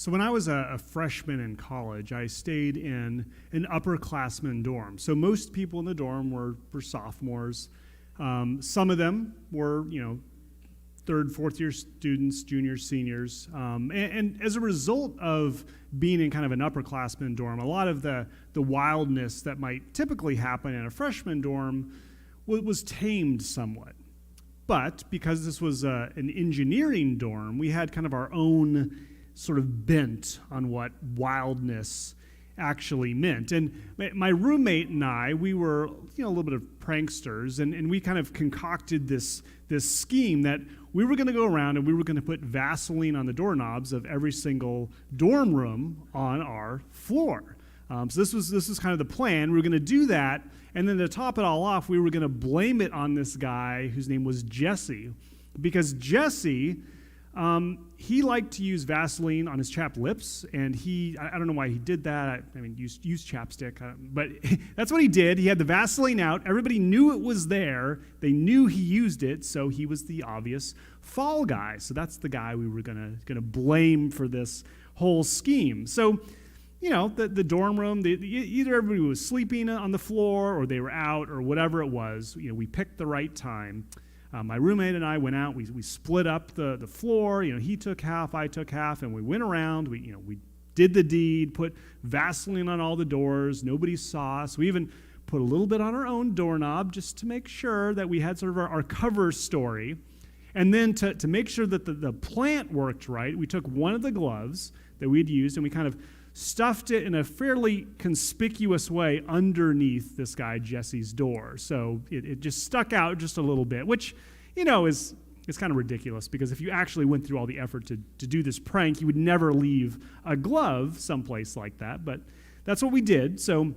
So when I was a freshman in college, I stayed in an upperclassman dorm. So most people in the dorm were sophomores. Some of them were, third, fourth year students, juniors, seniors. And as a result of being in kind of an upperclassman dorm, a lot of the wildness that might typically happen in a freshman dorm was tamed somewhat. But because this was an engineering dorm, we had kind of our own sort of bent on what wildness actually meant. And my roommate and I, we were a little bit of pranksters, and we kind of concocted this scheme that we were going to go around and we were going to put Vaseline on the doorknobs of every single dorm room on our floor. So this was kind of the plan. We were going to do that, and then to top it all off, we were going to blame it on this guy whose name was Jesse, because Jesse, he liked to use Vaseline on his chapped lips, and I don't know why he did that. Use chapstick, but that's what he did. He had the Vaseline out. Everybody knew it was there. They knew he used it, so he was the obvious fall guy. So that's the guy we were gonna blame for this whole scheme. So, the dorm room, either everybody was sleeping on the floor or they were out or whatever it was. We picked the right time. My roommate and I went out. We split up the floor. He took half, I took half, and we went around. We did the deed, put Vaseline on all the doors. Nobody saw us. We even put a little bit on our own doorknob just to make sure that we had sort of our cover story. And then to make sure that the plant worked right, we took one of the gloves that we'd used and we kind of stuffed it in a fairly conspicuous way underneath this guy Jesse's door. So it just stuck out just a little bit, which, is kind of ridiculous, because if you actually went through all the effort to do this prank, you would never leave a glove someplace like that. But that's what we did. So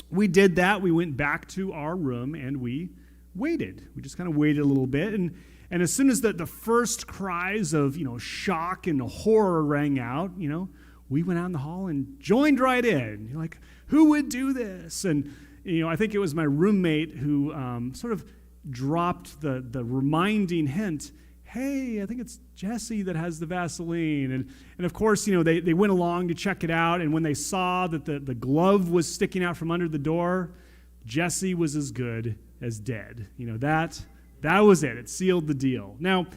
we did that. We went back to our room and we waited. We just kind of waited a little bit. And as soon as the first cries of, shock and horror rang out, we went out in the hall and joined right in. You're like, who would do this? And, I think it was my roommate who sort of dropped the reminding hint, hey, I think it's Jesse that has the Vaseline. And of course, they went along to check it out, and when they saw that the glove was sticking out from under the door, Jesse was as good as dead. That was it. It sealed the deal. Now,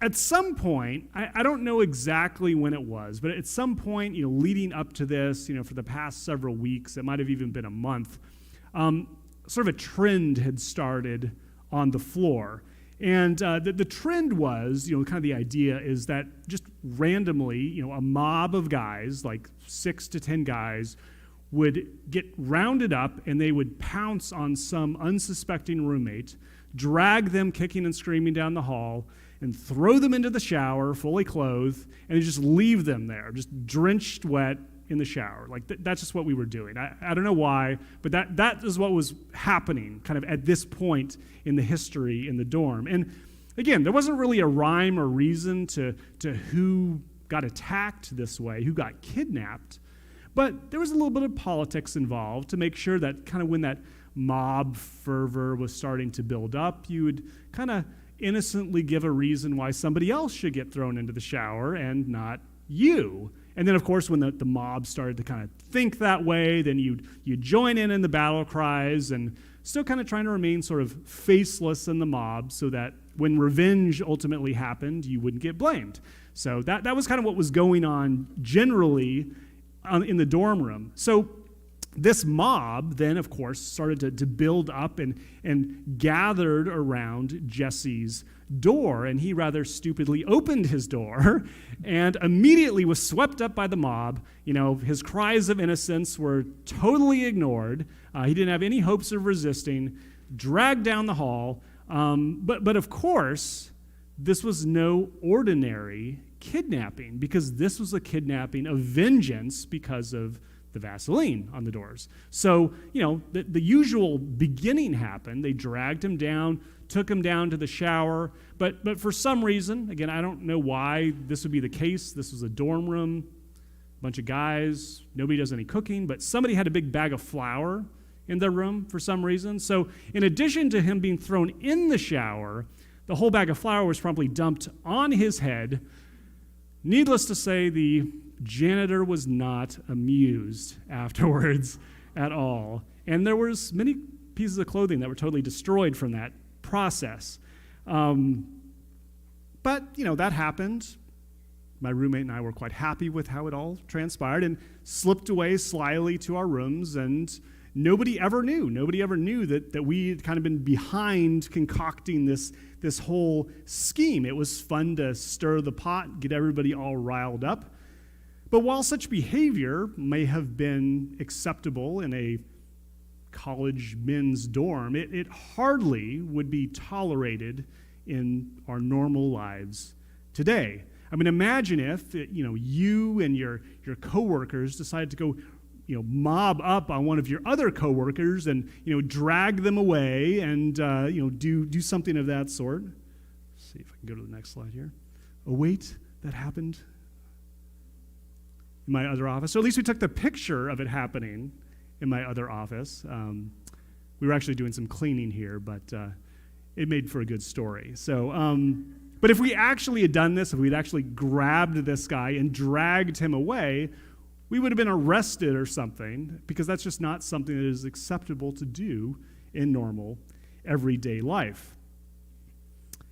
at some point, I don't know exactly when it was, but at some point, leading up to this, for the past several weeks, it might have even been a month, sort of a trend had started on the floor. And the trend was, kind of the idea is that just randomly, a mob of guys, like 6 to 10 guys, would get rounded up and they would pounce on some unsuspecting roommate, drag them kicking and screaming down the hall, and throw them into the shower, fully clothed, and just leave them there, just drenched wet in the shower. Like, that's just what we were doing. I don't know why, but that is what was happening kind of at this point in the history in the dorm. And again, there wasn't really a rhyme or reason to who got attacked this way, who got kidnapped, but there was a little bit of politics involved to make sure that kind of when that mob fervor was starting to build up, you would kind of innocently give a reason why somebody else should get thrown into the shower and not you. And then, of course, when the mob started to kind of think that way, then you'd join in the battle cries and still kind of trying to remain sort of faceless in the mob so that when revenge ultimately happened, you wouldn't get blamed. So that was kind of what was going on generally in the dorm room. So this mob then, of course, started to build up and gathered around Jesse's door, and he rather stupidly opened his door and immediately was swept up by the mob. His cries of innocence were totally ignored. He didn't have any hopes of resisting, dragged down the hall. But of course, this was no ordinary kidnapping, because this was a kidnapping of vengeance because of the Vaseline on the doors. So, the usual beginning happened. They dragged him down, took him down to the shower, but for some reason, again, I don't know why this would be the case. This was a dorm room, a bunch of guys, nobody does any cooking, but somebody had a big bag of flour in their room for some reason. So in addition to him being thrown in the shower, the whole bag of flour was promptly dumped on his head. Needless to say, the janitor was not amused afterwards at all. And there was many pieces of clothing that were totally destroyed from that process. But, that happened. My roommate and I were quite happy with how it all transpired and slipped away slyly to our rooms, and nobody ever knew. Nobody ever knew that we had kind of been behind concocting this whole scheme. It was fun to stir the pot, get everybody all riled up. But while such behavior may have been acceptable in a college men's dorm, it hardly would be tolerated in our normal lives today. I mean, imagine if, you and your coworkers decided to go, mob up on one of your other coworkers and, drag them away and, do something of that sort. Let's see if I can go to the next slide here. Oh, wait, that happened in my other office. So at least we took the picture of it happening in my other office. We were actually doing some cleaning here, but it made for a good story. So, but if we actually had done this, if we'd actually grabbed this guy and dragged him away, we would have been arrested or something, because that's just not something that is acceptable to do in normal, everyday life.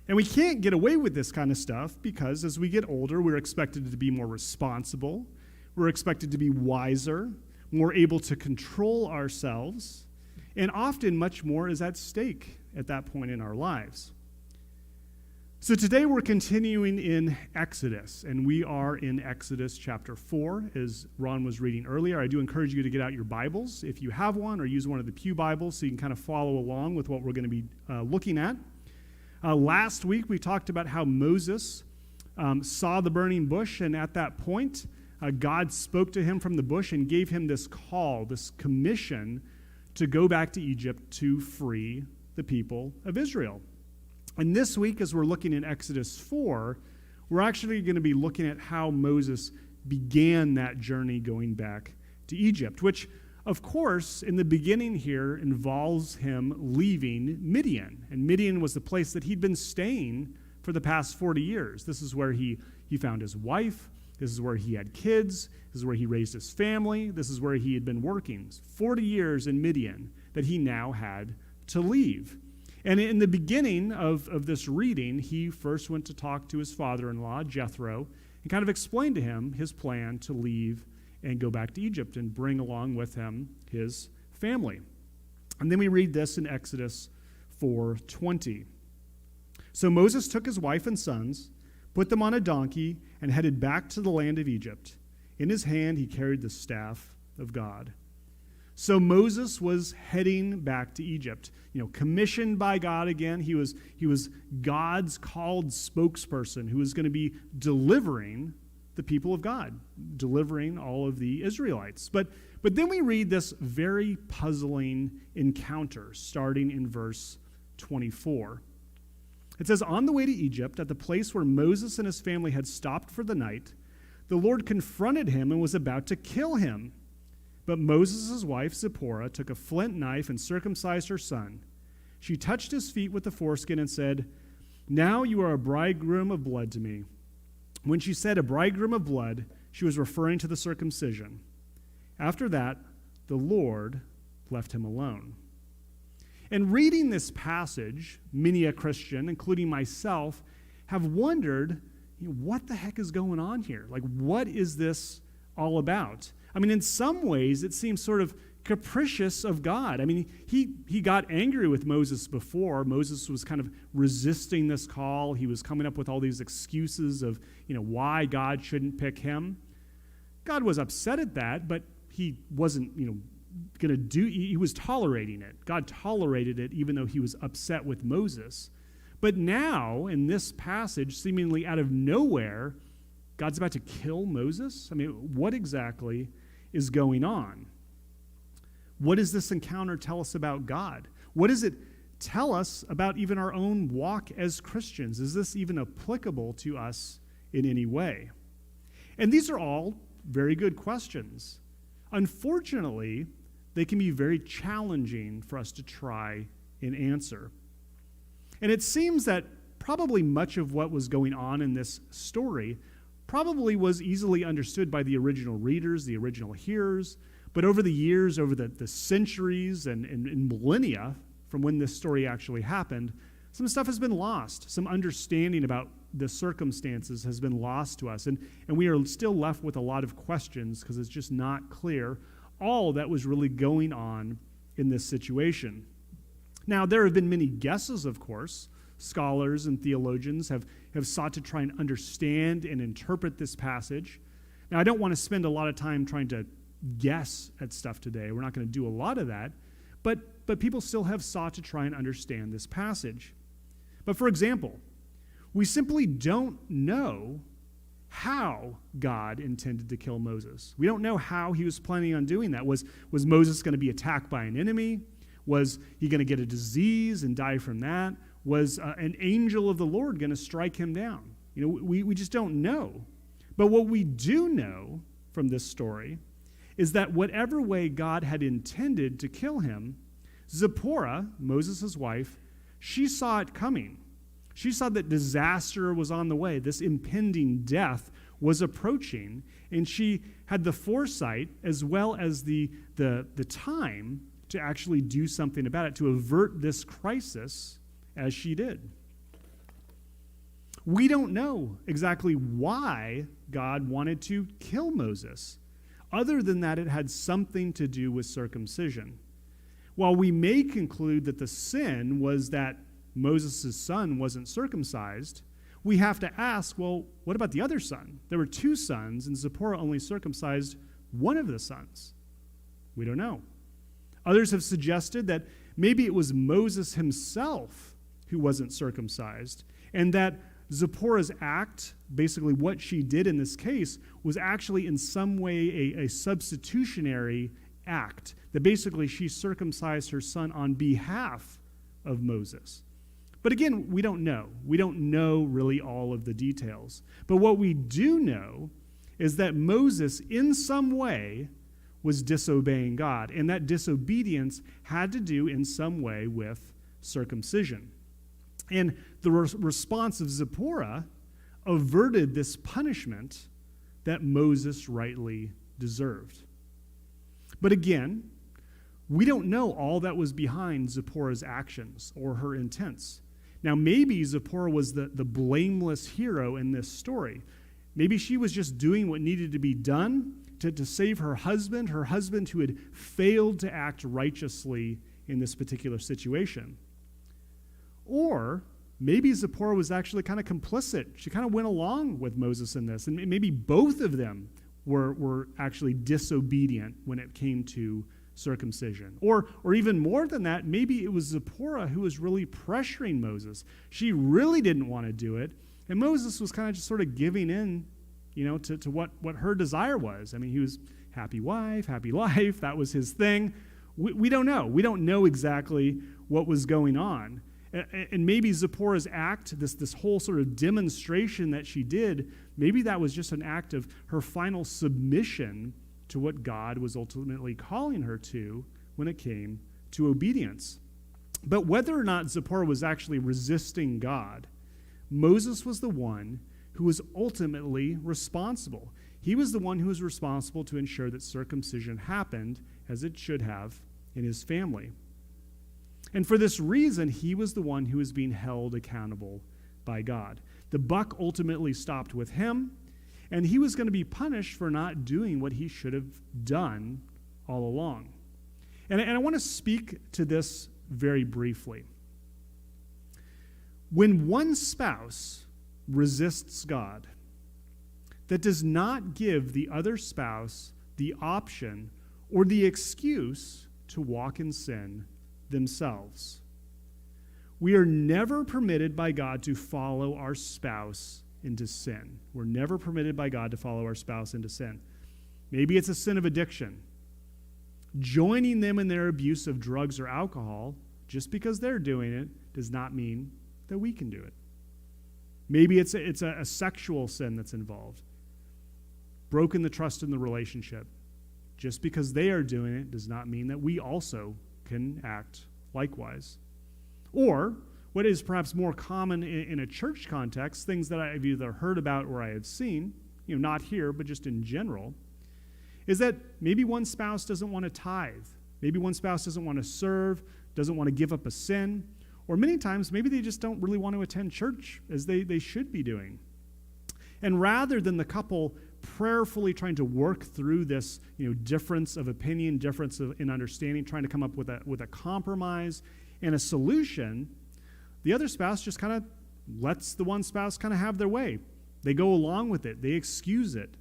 And we can't get away with this kind of stuff because as we get older, we're expected to be more responsible. We're expected to be wiser, more able to control ourselves, and often much more is at stake at that point in our lives. So today we're continuing in Exodus, and we are in Exodus chapter 4, as Ron was reading earlier. I do encourage you to get out your Bibles if you have one, or use one of the pew Bibles so you can kind of follow along with what we're going to be looking at. Last week we talked about how Moses saw the burning bush, and at that point God spoke to him from the bush and gave him this call, this commission to go back to Egypt to free the people of Israel. And this week, as we're looking in Exodus 4, we're actually going to be looking at how Moses began that journey going back to Egypt, which, of course, in the beginning here involves him leaving Midian. And Midian was the place that he'd been staying for the past 40 years. This is where he found his wife. This is where he had kids. This is where he raised his family. This is where he had been working. 40 years in Midian that he now had to leave. And in the beginning of this reading, he first went to talk to his father-in-law, Jethro, and kind of explained to him his plan to leave and go back to Egypt and bring along with him his family. And then we read this in Exodus 4:20. So Moses took his wife and sons, put them on a donkey, and headed back to the land of Egypt. In his hand he carried the staff of God. So Moses was heading back to Egypt, commissioned by God again. He was God's called spokesperson who was going to be delivering the people of God, delivering all of the Israelites. But then we read this very puzzling encounter starting in verse 24. It says, on the way to Egypt, at the place where Moses and his family had stopped for the night, the Lord confronted him and was about to kill him. But Moses' wife, Zipporah, took a flint knife and circumcised her son. She touched his feet with the foreskin and said, now you are a bridegroom of blood to me. When she said a bridegroom of blood, she was referring to the circumcision. After that, the Lord left him alone. And reading this passage, many a Christian, including myself, have wondered, what the heck is going on here? Like, what is this all about? I mean, in some ways, it seems sort of capricious of God. I mean, he got angry with Moses before. Moses was kind of resisting this call. He was coming up with all these excuses of, why God shouldn't pick him. God was upset at that, but he wasn't, going to do, he was tolerating it. God tolerated it even though he was upset with Moses. But now, in this passage, seemingly out of nowhere, God's about to kill Moses? I mean, what exactly is going on? What does this encounter tell us about God? What does it tell us about even our own walk as Christians? Is this even applicable to us in any way? And these are all very good questions. Unfortunately, they can be very challenging for us to try and answer. And it seems that probably much of what was going on in this story probably was easily understood by the original readers, the original hearers, but over the years, over the centuries and millennia from when this story actually happened, some stuff has been lost. Some understanding about the circumstances has been lost to us, and we are still left with a lot of questions because it's just not clear all that was really going on in this situation. Now, there have been many guesses, of course. Scholars and theologians have sought to try and understand and interpret this passage. Now, I don't want to spend a lot of time trying to guess at stuff today. We're not going to do a lot of that, but people still have sought to try and understand this passage. But for example, we simply don't know how God intended to kill Moses. We don't know how he was planning on doing that. Was Moses going to be attacked by an enemy? Was he going to get a disease and die from that? Was an angel of the Lord going to strike him down? We just don't know. But what we do know from this story is that whatever way God had intended to kill him, Zipporah, Moses' wife, she saw it coming. She saw that disaster was on the way. This impending death was approaching, and she had the foresight as well as the time to actually do something about it, to avert this crisis as she did. We don't know exactly why God wanted to kill Moses, other than that it had something to do with circumcision. While we may conclude that the sin was that Moses' son wasn't circumcised, we have to ask, well, what about the other son? There were two sons, and Zipporah only circumcised one of the sons. We don't know. Others have suggested that maybe it was Moses himself who wasn't circumcised, and that Zipporah's act, basically what she did in this case, was actually in some way a substitutionary act, that basically she circumcised her son on behalf of Moses. But again, we don't know. We don't know really all of the details. But what we do know is that Moses, in some way, was disobeying God, and that disobedience had to do in some way with circumcision. And the response of Zipporah averted this punishment that Moses rightly deserved. But again, we don't know all that was behind Zipporah's actions or her intents. Now, maybe Zipporah was the blameless hero in this story. Maybe she was just doing what needed to be done to save her husband who had failed to act righteously in this particular situation. Or maybe Zipporah was actually kind of complicit. She kind of went along with Moses in this, and maybe both of them were actually disobedient when it came to circumcision. Or even more than that, maybe it was Zipporah who was really pressuring Moses. She really didn't want to do it, and Moses was kind of just sort of giving in, to what her desire was. I mean, he was happy wife, happy life. That was his thing. We don't know. We don't know exactly what was going on. And maybe Zipporah's act, this whole sort of demonstration that she did, maybe that was just an act of her final submission to what God was ultimately calling her to when it came to obedience. But whether or not Zipporah was actually resisting God, Moses was the one who was ultimately responsible. He was the one who was responsible to ensure that circumcision happened as it should have in his family. And for this reason, he was the one who was being held accountable by God. The buck ultimately stopped with him, and he was going to be punished for not doing what he should have done all along. And I want to speak to this very briefly. When one spouse resists God, that does not give the other spouse the option or the excuse to walk in sin themselves. We are never permitted by God to follow our spouse into sin. We're never permitted by God to follow our spouse into sin. Maybe it's a sin of addiction. Joining them in their abuse of drugs or alcohol, just because they're doing it, does not mean that we can do it. Maybe it's a sexual sin that's involved. Broken the trust in the relationship. Just because they are doing it does not mean that we also can act likewise. Or, what is perhaps more common in a church context, things that I've either heard about or I have seen, not here, but just in general, is that maybe one spouse doesn't want to tithe. Maybe one spouse doesn't want to serve, doesn't want to give up a sin, or many times maybe they just don't really want to attend church as they should be doing. And rather than the couple prayerfully trying to work through this difference of opinion, difference in understanding, trying to come up with a compromise and a solution, the other spouse just kind of lets the one spouse kind of have their way. They go along with it. They excuse it.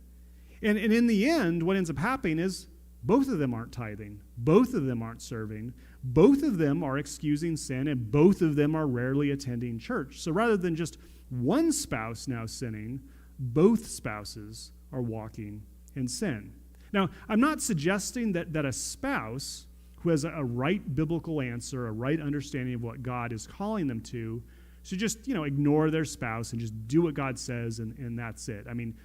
And in the end, what ends up happening is both of them aren't tithing. Both of them aren't serving. Both of them are excusing sin, and both of them are rarely attending church. So rather than just one spouse now sinning, both spouses are walking in sin. Now, I'm not suggesting that a spouse who has a right biblical answer, a right understanding of what God is calling them to, should just, ignore their spouse and just do what God says and that's it. I mean,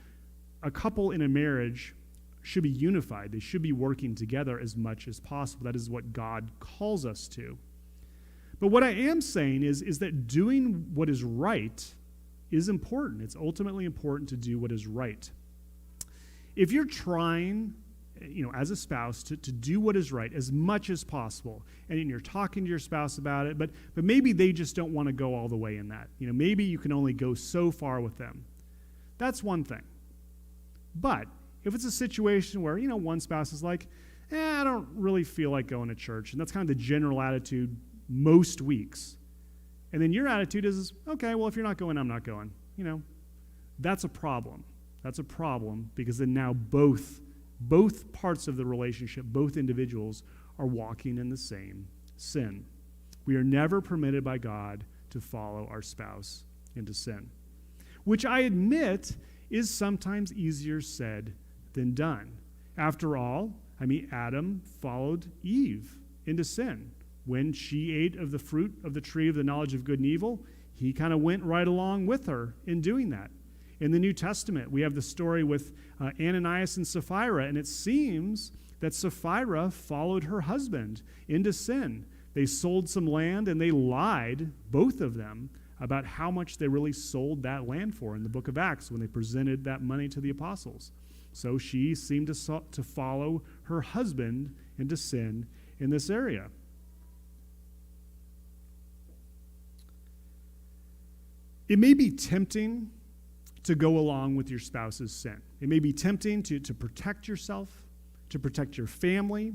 a couple in a marriage should be unified. They should be working together as much as possible. That is what God calls us to. But what I am saying is that doing what is right is important. It's ultimately important to do what is right. If you're trying, as a spouse to do what is right as much as possible, and you're talking to your spouse about it, but maybe they just don't want to go all the way in that. Maybe you can only go so far with them. That's one thing. But if it's a situation where, one spouse is like, I don't really feel like going to church, and that's kind of the general attitude most weeks, and then your attitude is, okay, well, if you're not going, I'm not going. That's a problem. That's a problem because then now both parts of the relationship, both individuals are walking in the same sin. We are never permitted by God to follow our spouse into sin, which I admit is sometimes easier said than done. After all, Adam followed Eve into sin. When she ate of the fruit of the tree of the knowledge of good and evil, he kind of went right along with her in doing that. In the New Testament, we have the story with Ananias and Sapphira, and it seems that Sapphira followed her husband into sin. They sold some land, and they lied, both of them, about how much they really sold that land for in the book of Acts when they presented that money to the apostles. So she seemed to follow her husband into sin in this area. It may be tempting to go along with your spouse's sin. It may be tempting to protect yourself, to protect your family.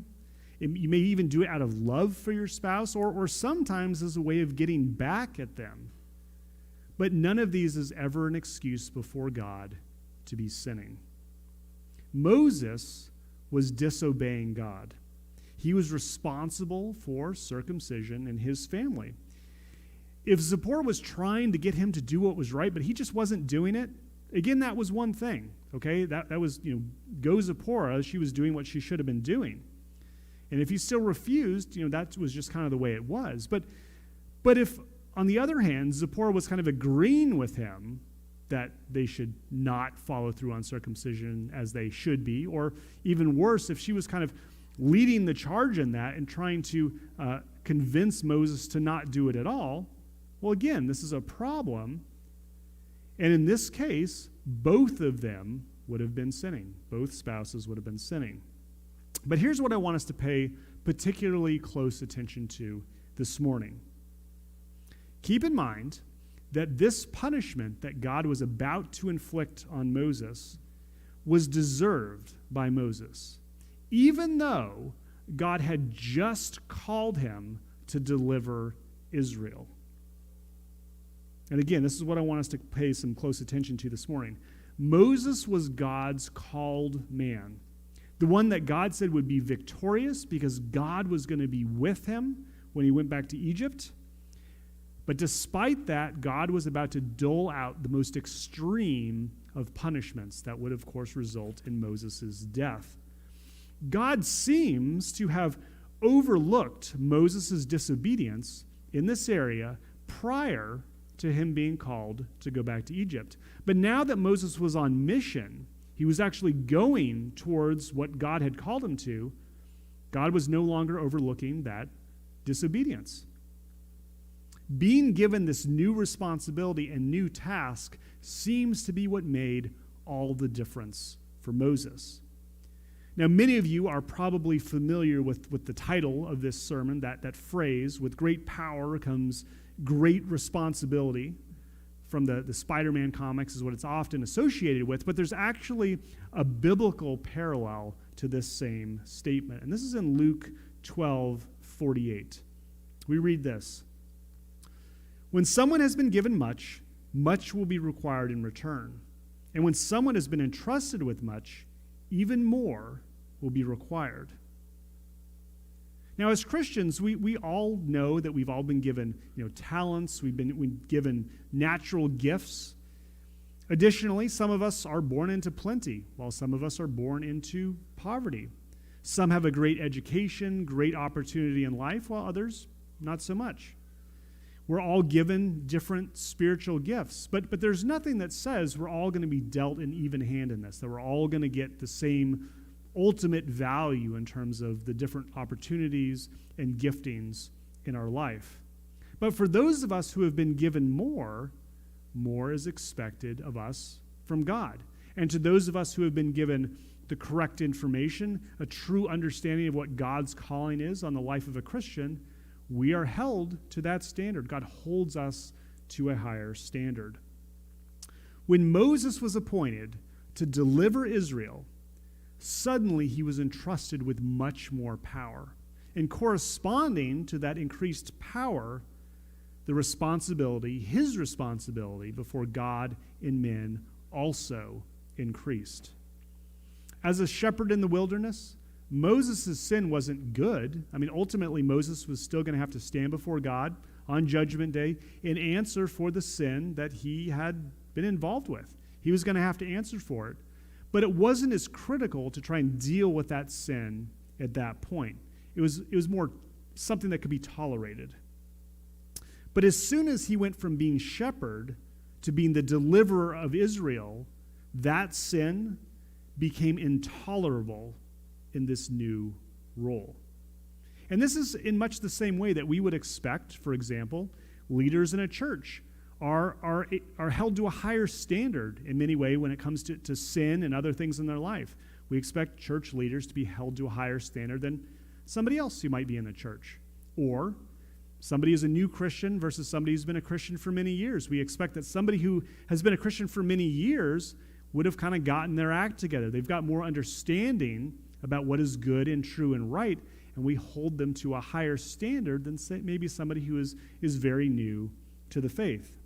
You may even do it out of love for your spouse or sometimes as a way of getting back at them. But none of these is ever an excuse before God to be sinning. Moses was disobeying God. He was responsible for circumcision in his family. If Zipporah was trying to get him to do what was right, but he just wasn't doing it, again, that was one thing, okay? That was, go Zipporah. She was doing what she should have been doing. And if he still refused, that was just kind of the way it was. But if, on the other hand, Zipporah was kind of agreeing with him that they should not follow through on circumcision as they should be, or even worse, if she was kind of leading the charge in that and trying to convince Moses to not do it at all, well, again, this is a problem. And in this case, both of them would have been sinning. Both spouses would have been sinning. But here's what I want us to pay particularly close attention to this morning. Keep in mind that this punishment that God was about to inflict on Moses was deserved by Moses, even though God had just called him to deliver Israel. And again, this is what I want us to pay some close attention to this morning. Moses was God's called man, the one that God said would be victorious because God was going to be with him when he went back to Egypt. But despite that, God was about to dole out the most extreme of punishments that would, of course, result in Moses' death. God seems to have overlooked Moses' disobedience in this area prior to him being called to go back to Egypt. But now that Moses was on mission, he was actually going towards what God had called him to, God was no longer overlooking that disobedience. Being given this new responsibility and new task seems to be what made all the difference for Moses. Now, many of you are probably familiar with the title of this sermon, that phrase, with great power comes great responsibility. From the Spider-Man comics is what it's often associated with, but there's actually a biblical parallel to this same statement. And this is in Luke 12:48. We read this. When someone has been given much, much will be required in return. And when someone has been entrusted with much, even more will be required. Now, as Christians, we all know that we've all been given, talents. We've been given natural gifts. Additionally, some of us are born into plenty, while some of us are born into poverty. Some have a great education, great opportunity in life, while others not so much. We're all given different spiritual gifts, but there's nothing that says we're all going to be dealt an even hand in this, that we're all going to get the same ultimate value in terms of the different opportunities and giftings in our life. But for those of us who have been given more is expected of us from God. And to those of us who have been given the correct information, a true understanding of what God's calling is on the life of a Christian, we are held to that standard. God holds us to a higher standard. When Moses was appointed to deliver Israel, suddenly he was entrusted with much more power. And corresponding to that increased power, his responsibility before God and men also increased. As a shepherd in the wilderness, Moses' sin wasn't good. Ultimately, Moses was still going to have to stand before God on Judgment Day and answer for the sin that he had been involved with. He was going to have to answer for it. But it wasn't as critical to try and deal with that sin at that point. It was more something that could be tolerated. But as soon as he went from being shepherd to being the deliverer of Israel, that sin became intolerable in this new role. And this is in much the same way that we would expect, for example, leaders in a church are held to a higher standard in many ways when it comes to sin and other things in their life. We expect church leaders to be held to a higher standard than somebody else who might be in the church. Or somebody who's a new Christian versus somebody who's been a Christian for many years. We expect that somebody who has been a Christian for many years would have kind of gotten their act together. They've got more understanding about what is good and true and right, and we hold them to a higher standard than maybe somebody who is very new to the faith.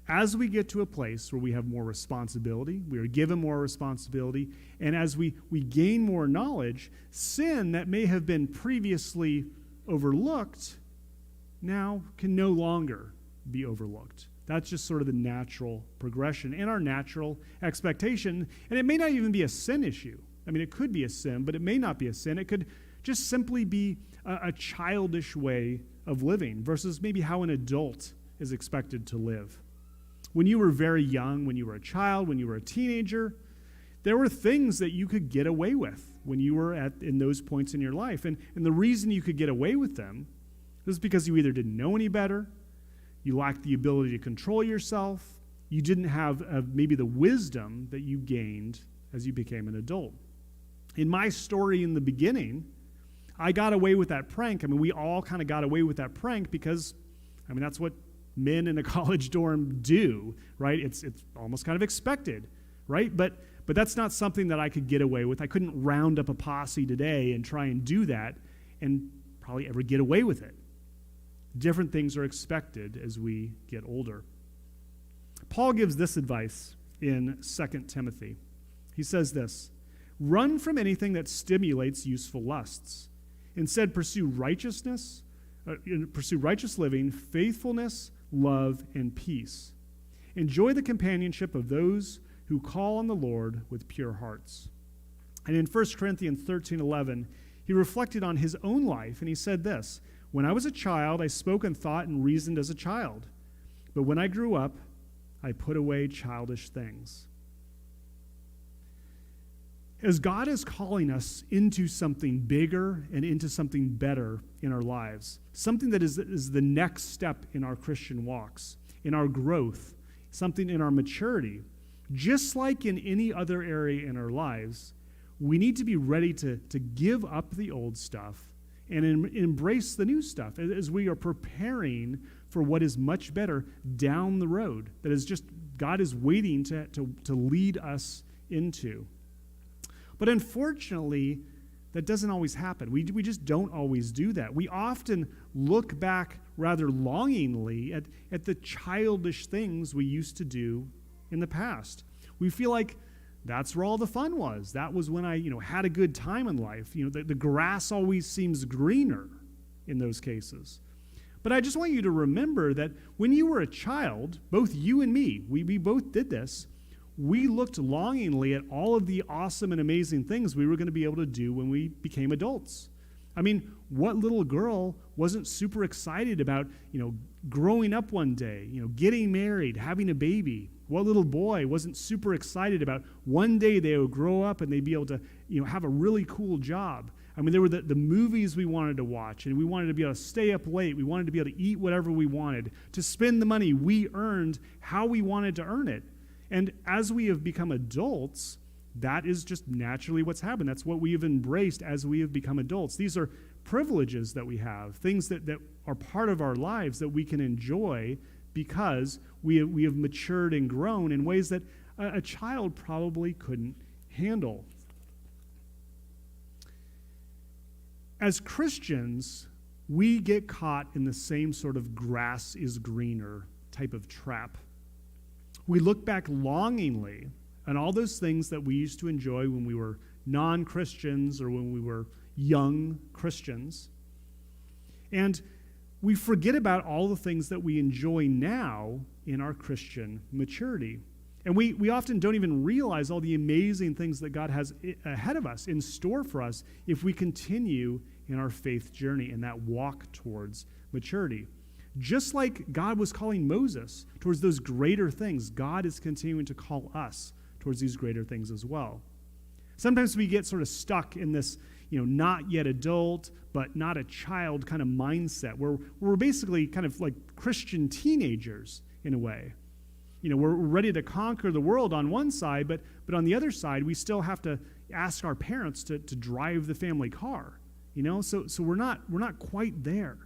As we get to a place where we have more responsibility, we are given more responsibility, and as we gain more knowledge, sin that may have been previously overlooked now can no longer be overlooked. That's just sort of the natural progression and our natural expectation. And it may not even be a sin issue. It could be a sin, but it may not be a sin. It could just simply be a childish way of living versus maybe how an adult is expected to live. When you were very young, when you were a child, when you were a teenager, there were things that you could get away with when you were in those points in your life. And the reason you could get away with them was because you either didn't know any better, you lacked the ability to control yourself, you didn't have maybe the wisdom that you gained as you became an adult. In my story in the beginning, I got away with that prank. We all kind of got away with that prank because, that's what men in a college dorm do, right? It's almost kind of expected, right? But that's not something that I could get away with. I couldn't round up a posse today and try and do that and probably ever get away with it. Different things are expected as we get older. Paul gives this advice in 2 Timothy. He says this, "Run from anything that stimulates useful lusts. Instead, pursue righteous living, faithfulness, love, and peace. Enjoy the companionship of those who call on the Lord with pure hearts." And in 1 Corinthians 13:11, he reflected on his own life, and he said this, "When I was a child, I spoke and thought and reasoned as a child. But when I grew up, I put away childish things." As God is calling us into something bigger and into something better in our lives, something that is the next step in our Christian walks, in our growth, something in our maturity. Just like in any other area in our lives, we need to be ready to give up the old stuff and embrace the new stuff as we are preparing for what is much better down the road, that is just God is waiting to lead us into. But unfortunately, that doesn't always happen. We just don't always do that. We often look back rather longingly at the childish things we used to do in the past. We feel like that's where all the fun was. That was when I, had a good time in life. The grass always seems greener in those cases. But I just want you to remember that when you were a child, both you and me, we both did this, we looked longingly at all of the awesome and amazing things we were going to be able to do when we became adults. I mean, what little girl wasn't super excited about, growing up one day, getting married, having a baby? What little boy wasn't super excited about one day they would grow up and they'd be able to, have a really cool job? I mean, there were the movies we wanted to watch, and we wanted to be able to stay up late. We wanted to be able to eat whatever we wanted, to spend the money we earned how we wanted to earn it. And as we have become adults, that is just naturally what's happened. That's what we have embraced as we have become adults. These are privileges that we have, things that are part of our lives that we can enjoy because we have matured and grown in ways that a child probably couldn't handle. As Christians, we get caught in the same sort of grass is greener type of trap. We look back longingly on all those things that we used to enjoy when we were non-Christians or when we were young Christians. And we forget about all the things that we enjoy now in our Christian maturity. And we often don't even realize all the amazing things that God has ahead of us, in store for us, if we continue in our faith journey and that walk towards maturity. Just like God was calling Moses towards those greater things, God is continuing to call us towards these greater things as well. Sometimes we get sort of stuck in this, not yet adult, but not a child kind of mindset where we're basically kind of like Christian teenagers in a way. We're ready to conquer the world on one side, but on the other side, we still have to ask our parents to drive the family car. So we're not quite there.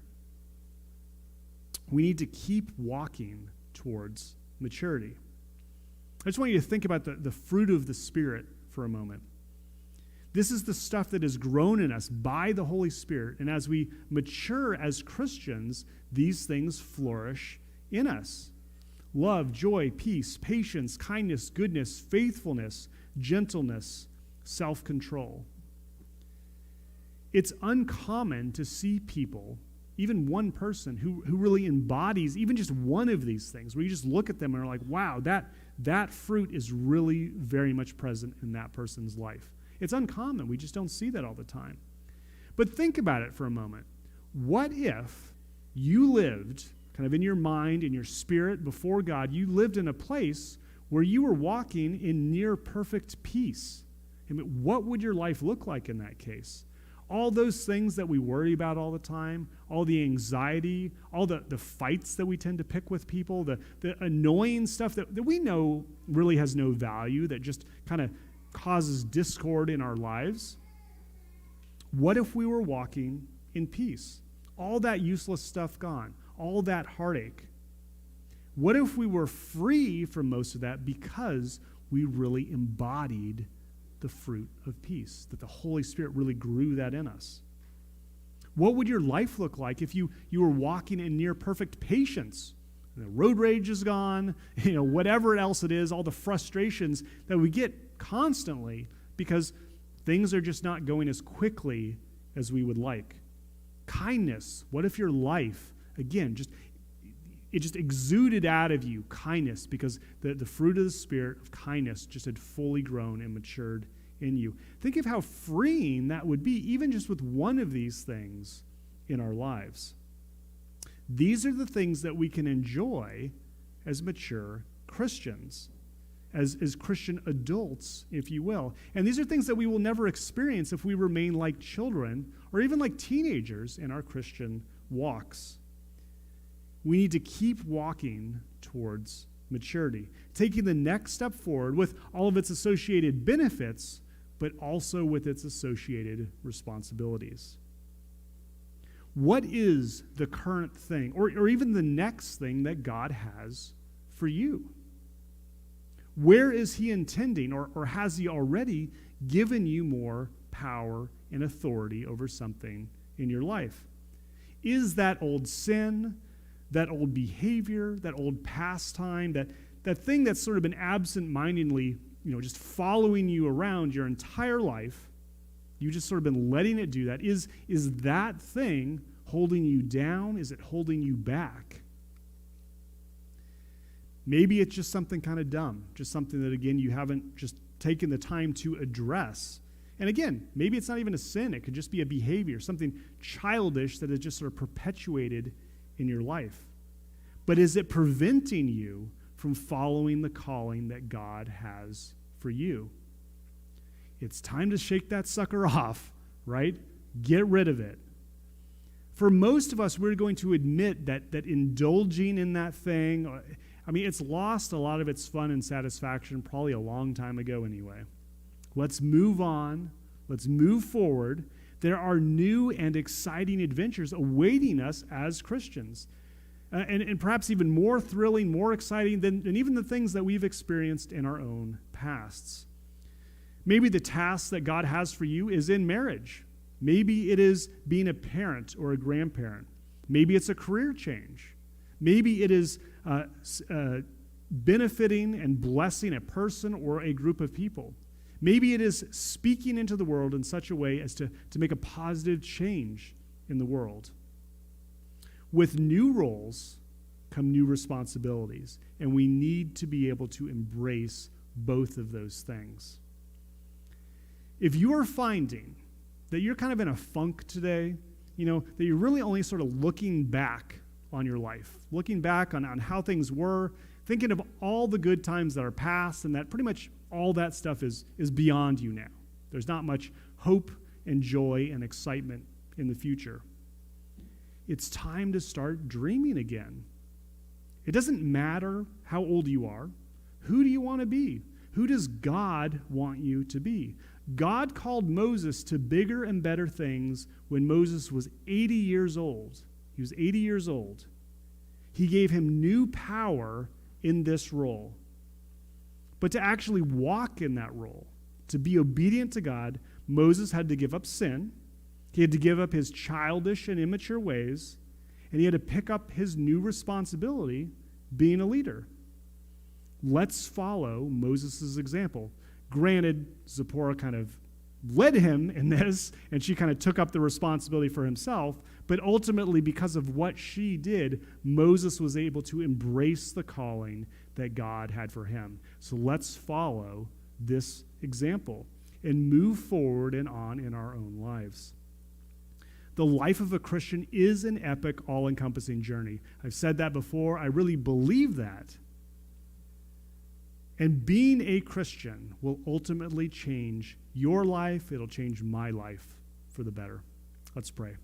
We need to keep walking towards maturity. I just want you to think about the fruit of the Spirit for a moment. This is the stuff that is grown in us by the Holy Spirit, and as we mature as Christians, these things flourish in us. Love, joy, peace, patience, kindness, goodness, faithfulness, gentleness, self-control. It's uncommon to see people, even one person, who really embodies even just one of these things, where you just look at them and are like, wow, that fruit is really very much present in that person's life. It's uncommon. We just don't see that all the time. But think about it for a moment. What if you lived kind of in your mind, in your spirit, before God, you lived in a place where you were walking in near perfect peace? I mean, what would your life look like in that case? All those things that we worry about all the time, all the anxiety, all the fights that we tend to pick with people, the annoying stuff that we know really has no value, that just kind of causes discord in our lives. What if we were walking in peace? All that useless stuff gone, all that heartache. What if we were free from most of that because we really embodied the fruit of peace, that the Holy Spirit really grew that in us? What would your life look like if you were walking in near perfect patience? The road rage is gone, whatever else it is, all the frustrations that we get constantly because things are just not going as quickly as we would like. Kindness. What if your life, again, it just exuded out of you kindness because the fruit of the Spirit of kindness just had fully grown and matured in you. Think of how freeing that would be, even just with one of these things in our lives. These are the things that we can enjoy as mature Christians, as Christian adults, if you will. And these are things that we will never experience if we remain like children or even like teenagers in our Christian walks. We need to keep walking towards maturity, taking the next step forward with all of its associated benefits, but also with its associated responsibilities. What is the current thing, or even the next thing that God has for you? Where is he intending, or has he already given you more power and authority over something in your life? Is that old sin, that old behavior, that old pastime, that thing that's sort of been absent-mindedly, just following you around your entire life, you just sort of been letting it do that? Is that thing holding you down? Is it holding you back? Maybe it's just something kind of dumb, just something that, again, you haven't just taken the time to address. And again, maybe it's not even a sin. It could just be a behavior, something childish that is just sort of perpetuated in your life. But is it preventing you from following the calling that God has for you? It's time to shake that sucker off, right? Get rid of it. For most of us, we're going to admit that indulging in that thing, it's lost a lot of its fun and satisfaction probably a long time ago anyway. Let's move on. Let's move forward. There are new and exciting adventures awaiting us as Christians. And perhaps even more thrilling, more exciting than even the things that we've experienced in our own pasts. Maybe the task that God has for you is in marriage. Maybe it is being a parent or a grandparent. Maybe it's a career change. Maybe it is benefiting and blessing a person or a group of people. Maybe it is speaking into the world in such a way as to make a positive change in the world. With new roles come new responsibilities, and we need to be able to embrace both of those things. If you are finding that you're kind of in a funk today, that you're really only sort of looking back on your life, looking back on how things were, thinking of all the good times that are past, and that pretty much all that stuff is beyond you now. There's not much hope and joy and excitement in the future. It's time to start dreaming again. It doesn't matter how old you are. Who do you want to be? Who does God want you to be? God called Moses to bigger and better things when Moses was 80 years old. He was 80 years old. He gave him new power in this role. But to actually walk in that role, to be obedient to God, Moses had to give up sin. He had to give up his childish and immature ways, and he had to pick up his new responsibility, being a leader. Let's follow Moses' example. Granted, Zipporah kind of led him in this, and she kind of took up the responsibility for himself, but ultimately, because of what she did, Moses was able to embrace the calling that God had for him. So let's follow this example and move forward and on in our own lives. The life of a Christian is an epic, all-encompassing journey. I've said that before. I really believe that. And being a Christian will ultimately change your life. It'll change my life for the better. Let's pray.